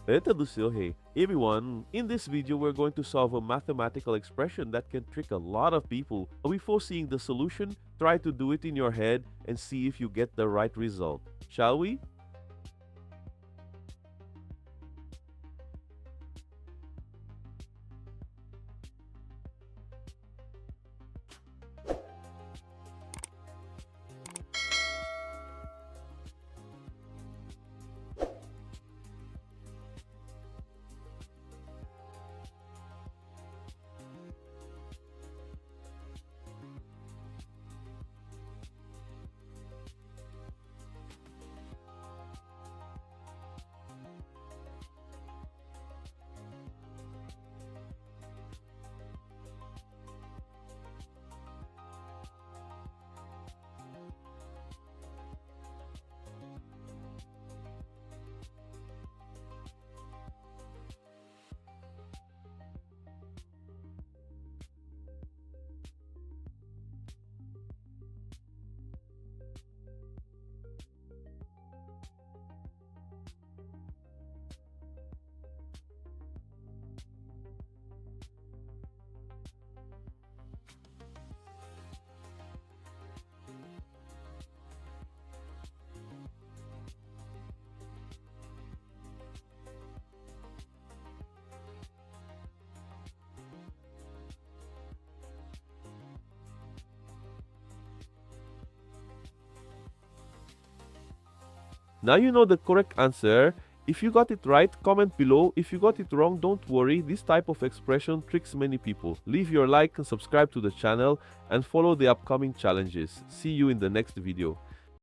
Eto do seu rei. Everyone, in this video we're going to solve a mathematical expression that can trick a lot of people. Before seeing the solution, try to do it in your head and see if you get the right result. Shall we? Now you know the correct answer. If you got it right, comment below. If you got it wrong, don't worry. This type of expression tricks many people. Leave your like and subscribe to the channel and follow the upcoming challenges. See you in the next video.